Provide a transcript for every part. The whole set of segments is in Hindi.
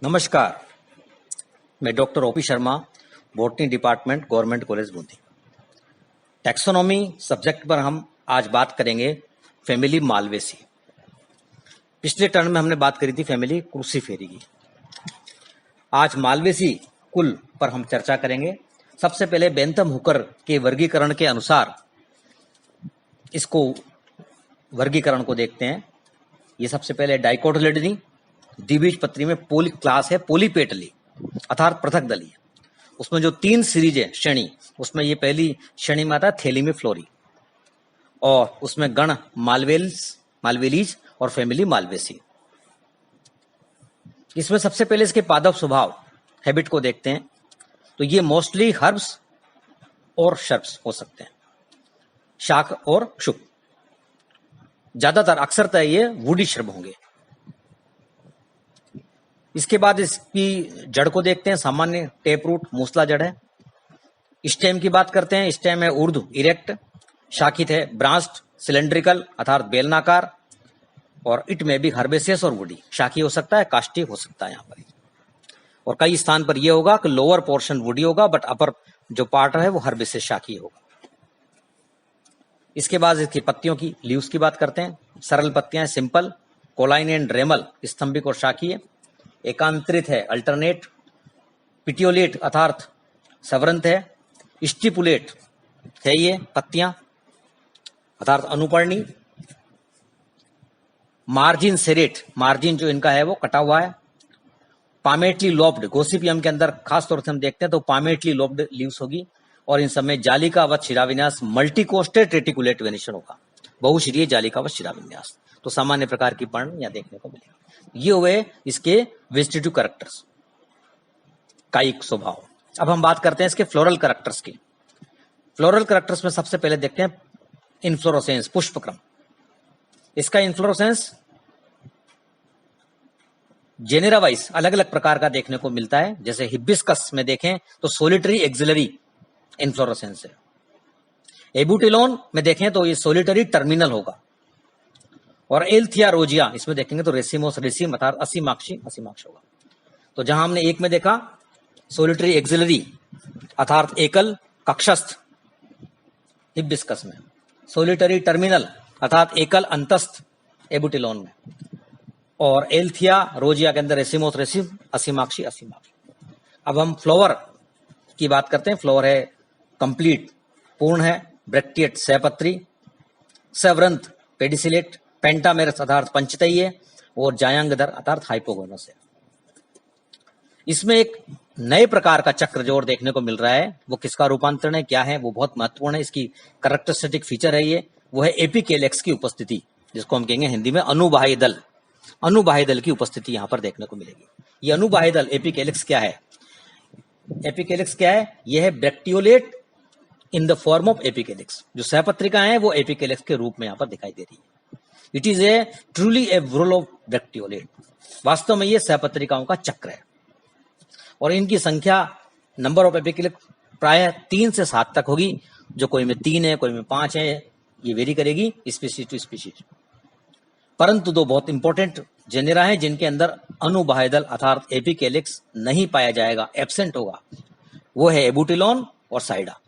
नमस्कार, मैं doctor OP Sharma, botany department, government college Bundi. Taxonomy subject पर हम आज बात करेंगे फैमिली मालवेसी। पिछले टर्न में हमने बात करी थी फैमिली क्रूसीफेरी की। आज मालवेसी कुल पर हम चर्चा करेंगे। सबसे पहले बेंथम हुकर के वर्गीकरण के अनुसार इसको वर्गीकरण को देखते हैं। ये सबसे पहले डाइकोटिलेडनी, द्विबीजपत्री में पोली क्लास है पोलीपेटली अर्थात पृथक दलीय। उसमें जो 3 सीरीज है श्रेणी, उसमें ये पहली श्रेणी में आता है थैलीमेफ्लोरी, और उसमें गण मालवेलीज और फैमिली मालवेसी। इसमें सबसे पहले इसके पादप स्वभाव हैबिट को देखते हैं। तो ये मोस्टली हर्ब्स और शर्ब्स हो सकते हैं, शाक और शुक। ज्यादातर अक्सरतः ये वुडी श्रब होंगे। इसके बाद इसकी जड़ को देखते हैं। सामान्य टेप रूट मूसला जड़ है। स्टेम की बात करते हैं। स्टेम है ऊर्ध्व इरेक्ट, शाखित है ब्रांच्ड सिलेंड्रिकल अर्थात बेलनाकार, और इट में भी हर्बेसियस और वुडी। शाखी हो सकता है, काष्ठी हो सकता है यहाँ पर। और कई स्थान पर यह होगा कि लोअर पोर्शन वुडी होगा बट अपर जो पार्ट है वो हर्बेसियस शाखी होगा। इसके बाद इसकी पत्तियों की लीव्स की बात करते हैं। सरल पत्तियां सिंपल, कोलाइन एंड रेमल, स्तंभिक और शाखीय। एकांतरित है अल्टरनेट, पिटियोलेट अर्थात सवरंत है, स्टिपुलेट है ये पत्तियां अर्थात अनुपर्णी। मार्जिन सेरेट, मार्जिन जो इनका है वो कटा हुआ है। पामेटली लोब्ड, गोसिपियम के अंदर खासतौर से हम देखते हैं तो पामेटली लोब्ड लीव्स होगी, और इन सब में जालिकावत शिराविन्यास, मल्टीकोस्टेड रेटिकुलेट वेनिशन होगा, बहुशिरीय जालिकावत शिराविन्यास। तो सामान्य प्रकार की पर्ण यहाँ देखने को मिलेगा। ये हुए इसके वेजिटेटिव कैरेक्टर्स, कायिक स्वभाव। अब हम बात करते हैं इसके फ्लोरल कैरेक्टर्स की। फ्लोरल कैरेक्टर्स में सबसे पहले देखते हैं इन्फ्लोरोसेंस, पुष्पक्रम। इसका इन्फ्लोरोसेंस जेनेरा वाइज अलग अलग प्रकार का देखने को मिलता है। जैसे हिबिस्कस में देखें तो सोलिटरी एक्सिलरी इन्फ्लोरोसेंस है। एबुटिलोन में देखें तो ये सोलिटरी टर्मिनल होगा। और एल्थिया रोजिया इसमें देखेंगे तो रेसिमोस रेसिम अर्थात असीमाक्षी होगा। तो जहां हमने एक में देखा सोलिटरी एक्सिलरी अर्थात एकल कक्षस्थ हिबिस्कस में, सोलिटरी टर्मिनल अर्थात एकल अंतस्थ एबुटिलोन में, और एल्थिया रोजिया के अंदर रेसिमोस रेसिम, असीमाक्षी। अब हम फ्लावर की बात करते हैं। फ्लावर है कंप्लीट, पूर्ण है, ब्रैक्टिएट सहपत्री, सवरंत पेडिसिलेट, पेंटामेरस अर्थात पंचतई है, और जायांगधर अर्थात हाइपोगोनस है। इसमें एक नए प्रकार का चक्र जो और देखने को मिल रहा है, वो किसका रूपांतरण है, क्या है, वो बहुत महत्वपूर्ण है। इसकी कैरेक्टरिस्टिक फीचर है ये, वो है एपिकेलेक्स की उपस्थिति, जिसको हम कहेंगे हिंदी में अनुबाह्य दल। अनुबाह्य दल की उपस्थिति यहां पर देखने को मिलेगी। ये अनुबाह्य दल एपिकेलेक्स क्या है? एपिकेलेक्स क्या है? यह है ब्रैक्टियोलेट इन द फॉर्म ऑफ एपिकेलेक्स। जो सहपत्रिका है वो एपिकेलेक्स के रूप में यहां पर दिखाई दे रही है। It is a truly a whorl of bracteolate. वास्तव में ये सहपत्रिकाओं का चक्र है, और इनकी संख्या नंबर ऑफ एपिकेलेक्स प्राय 3 से 7 तक होगी। जो कोई में 3 है, कोई में 5 है, ये वेरी करेगी स्पीशीज टू स्पीशीज। परंतु 2 बहुत इंपॉर्टेंट जेनेरा हैं जिनके अंदर अनुबाह्य दल अर्थात एपिकेलेक्स नहीं पाया जाएगा, एब्सेंट होगा। वो है एबुटिलोन और साइडा।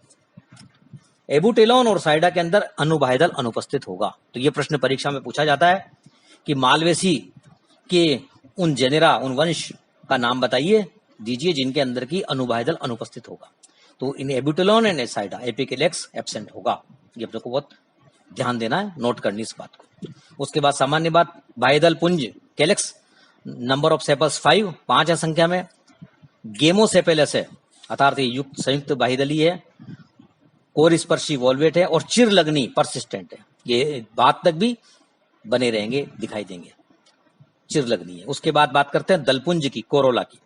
एबुटिलोन और साइडा के अंदर अनुबाह्य दल अनुपस्थित होगा। तो ये प्रश्न परीक्षा में पूछा जाता है कि मालवेसी के उन जेनेरा, उन वंश का नाम बताइए, दीजिए जिनके अंदर की अनुबाह्य दल अनुपस्थित होगा। तो इन एबुटिलोन एंड साइडा एपिकेलेक्स एब्सेंट होगा। ये आप लोग को बहुत ध्यान देना है, नोट करनी इस बात को। उसके बाद सामान्य बात, बाह्यदल पुंज कैलेक्स, नंबर ऑफ सेपल्स 5 है संख्या में। गेमोसेपेलस है अर्थात ये युक्त संयुक्त बाह्यदली है, कोर स्पर्शी वॉल्वेट है, और चिरलग्नी परसिस्टेंट है। ये बात तक भी बने रहेंगे, दिखाई देंगे, चिरलग्नी है। उसके बाद बात करते हैं दलपुंज की, कोरोला की।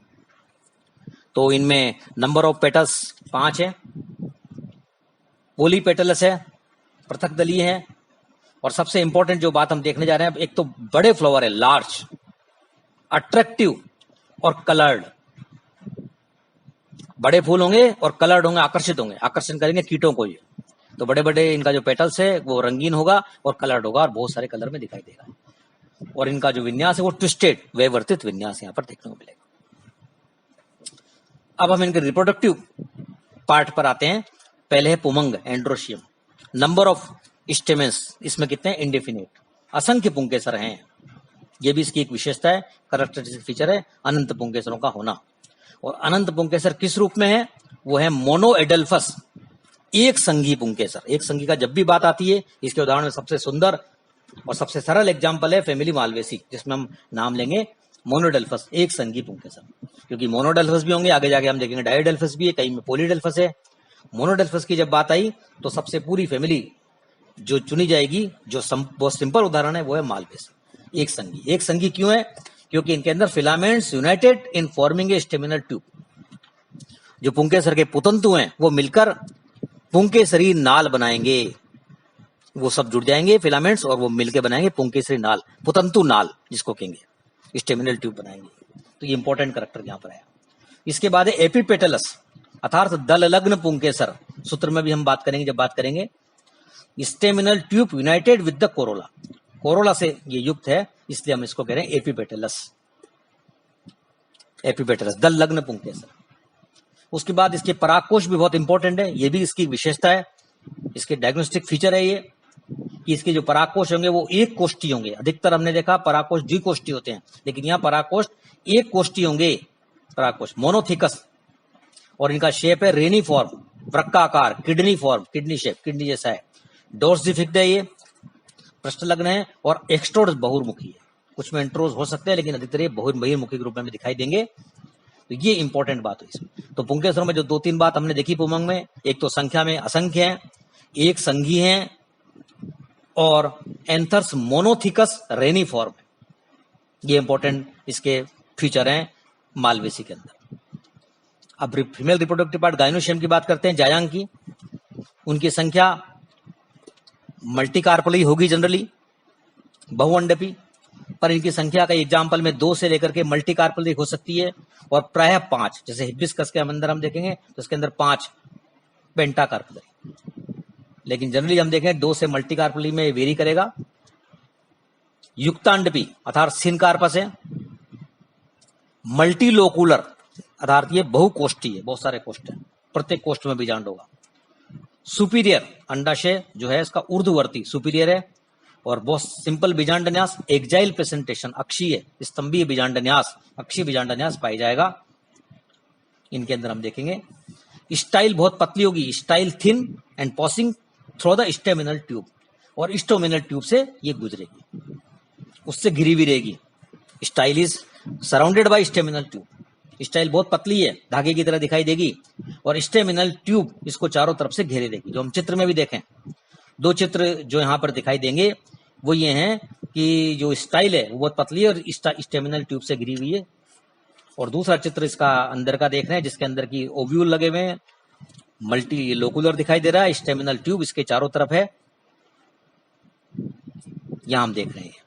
तो इनमें नंबर ऑफ पेटल्स 5 है। पोलीपेटलस है, पृथक दलीय है। और सबसे इंपॉर्टेंट जो बात हम देखने जा रहे हैं, एक तो बड़े फ्लावर है, लार्ज, अट्रैक्टिव और कलर्ड। बड़े फूल होंगे और कलर्ड होंगे, आकर्षित होंगे, आकर्षण करेंगे कीटों को ये। तो बड़े बड़े इनका जो पेटल्स है वो रंगीन होगा और कलर्ड होगा, और बहुत सारे कलर में दिखाई देगा। और इनका जो विन्यास है वो ट्विस्टेड, व्यवर्तित विन्यास यहाँ पर देखने को मिलेगा। अब हम इनके रिप्रोडक्टिव पार्ट पर आते हैं। पहले है पुमंग एंड्रोशियम। नंबर ऑफ स्टेमेंस इसमें कितने हैं? इंडेफिनिट, असंख्य पुंकेसर हैं। ये भी इसकी एक विशेषता है, कैरेक्टरिस्टिक फीचर है अनंत पुंकेसरों का होना। और अनंत पुंकेसर किस रूप में है? वो है मोनोएडल्फस, एक संघी पुंकेसर। एक संघी का जब भी बात आती है, इसके उदाहरण में सबसे सुंदर और सबसे सरल एग्जाम्पल है फैमिली मालवेसी, जिसमें हम नाम लेंगे मोनोडेल्फस, एक संघी पुंकेसर। क्योंकि मोनोडेल्फस भी होंगे, आगे जाके हम देखेंगे डायोडेल्फस भी है, कहीं में पॉलीडेल्फस है। मोनोडेल्फस की जब बात आई तो सबसे पूरी फैमिली जो चुनी जाएगी, जो बहुत सिंपल उदाहरण है वो है मालवेसी, एक संघी। एक संघी क्यों है? क्योंकि इनके अंदर filaments United in forming a staminal tube. जो पुंकेसर के पुतंतु हैं वो मिलकर पुंकेसरी नाल बनाएंगे। वो सब जुड़ जाएंगे फिलामेंट्स और वो मिलकर बनाएंगे पुंकेसरी नाल, पुतंतु नाल जिसको कहेंगे, स्टेमिनल ट्यूब बनाएंगे। तो ये इंपॉर्टेंट कैरेक्टर यहां पर है। इसके बाद है एपिपेटलस अर्थात दल लग्न पुंकेसर। सूत्र में भी हम बात करेंगे जब बात करेंगे। Staminal tube United with the Corolla, Corolla से ये युक्त है, इसलिए हम इसको कह रहे हैं एपिपेटलस। एपिपेटलस दल लग्न पुंकेसर। उसके बाद इसके परागकोश भी बहुत इंपॉर्टेंट है, ये भी इसकी विशेषता है, इसके डायग्नोस्टिक फीचर है ये कि इसके जो परागकोश होंगे वो एक कोष्ठी होंगे। अधिकतर हमने देखा परागकोश द्विकोष्ठी होते हैं, लेकिन यहाँ परागकोश एक कोष्ठी होंगे। परागकोश मोनोथिकस, और इनका शेप है रेनी फॉर्म, वृक्काकार, kidney form, kidney shape, kidney जैसा है। डोर्सिफिक्ड है ये, पृष्ठ लग्न है, और एक्सट्रोड बहुर्मुखी है। कुछ में इंट्रोज हो सकते हैं, लेकिन अधिकतर ये बहिर्मुखी के रूप में दिखाई देंगे। तो ये इंपॉर्टेंट बात है इसमें। तो पुंकेसरों में जो दो तीन बात हमने देखी पुमंग में, एक तो संख्या में असंख्य है, एक संघी है, और एंथर्स मोनोथिकस रेनी फॉर्म। ये इंपॉर्टेंट इसके फीचर हैं मालवेसी के अंदर। अब फीमेल रिप्रोडक्टिव पार्ट गाइनोशियम की बात करते हैं, जायांग की। उनकी संख्या मल्टीकार्पली होगी जनरली, बहुअंडपी, पर इनकी संख्या का एग्जाम्पल में 2 से लेकर के मल्टीकार्पली हो सकती है, और प्रायः 5। जैसे हिबिस्कस के अंदर हम देखेंगे तो इसके अंदर 5 पेंटाकार्पली, लेकिन जनरली हम देखें 2 से मल्टीकार्पली में वेरी करेगा। युक्तांडपी अर्थात सिनकार्पस है। मल्टीलोकुलर अर्थात ये बहुकोष्ठी है, बहुत सारे कोष्ठ हैं, प्रत्येक कोष्ठ में बीजांड होगा। सुपीरियर अंडाशय जो है इसका ऊर्ध्ववर्ती सुपीरियर है, और बहुत सिंपल बीजांडन्यास, एक्जाइल प्रेजेंटेशन, अक्षीय स्तंभीय बीजांडन्यास, अक्षीय बीजांडन्यास पाई जाएगा। इनके अंदर हम देखेंगे स्टाइल बहुत पतली होगी, style thin and passing through the staminal tube, और स्टोमिनल ट्यूब से ये गुजरेगी, उससे घिरी हुई रहेगी। Style is surrounded by staminal tube. Style बहुत पतली है, धागे की तरह दिखाई देगी, और स्टेमिनल ट्यूब इसको चारों तरफ से घेरे देगी। जो हम चित्र में भी देखें, 2 चित्र जो यहाँ पर दिखाई देंगे वो ये हैं कि जो स्टाइल है वो बहुत पतली है और स्टेमिनल ट्यूब से घिरी हुई है। और दूसरा चित्र इसका अंदर का देख रहे हैं, जिसके अंदर की ओव्यूल लगे हुए हैं, मल्टी लोकुलर दिखाई दे रहा है, स्टेमिनल ट्यूब इसके चारों तरफ है, यहां हम देख रहे हैं।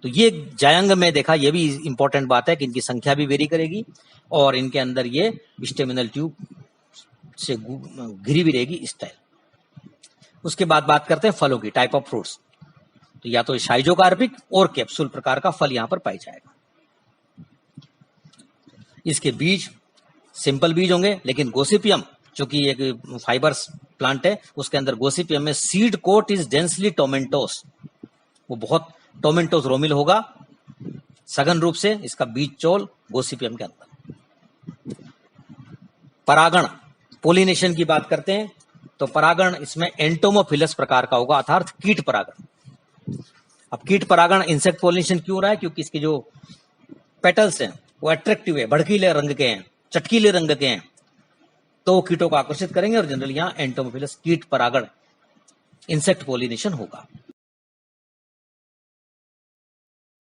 तो ये जायंग में देखा, ये भी इंपॉर्टेंट बात है कि इनकी संख्या भी वेरी करेगी, और इनके अंदर ये स्टेमिनल ट्यूब से घिरी भी रहेगी स्टाइल। उसके बाद बात करते हैं फलों की, टाइप ऑफ फ्रूट्स। तो या तो शाइजोकार्पिक और कैप्सूल प्रकार का फल यहां पर पाई जाएगा। इसके बीज सिंपल बीज होंगे, लेकिन गोसिपियम जो कि एक फाइबर्स प्लांट है, उसके अंदर गोसिपियम में सीड कोट इज डेंसली टोमेंटोस, वो बहुत टोमेंटोस रोमिल होगा सघन रूप से इसका बीज चोल गोसिपियम के अंदर। परागण पोलिनेशन की बात करते हैं तो परागण इसमें एंटोमोफिलस प्रकार का होगा, अर्थात कीट परागण। अब कीट परागण इंसेक्ट पोलिनेशन क्यों हो रहा है? क्योंकि इसके जो पेटल्स हैं वो अट्रैक्टिव है, भड़कीले रंग के हैं, चटकीले रंग के हैं, तो वो कीटों को आकर्षित करेंगे, और जनरली यहाँ एंटोमोफिलस कीट परागण इंसेक्ट पोलिनेशन होगा।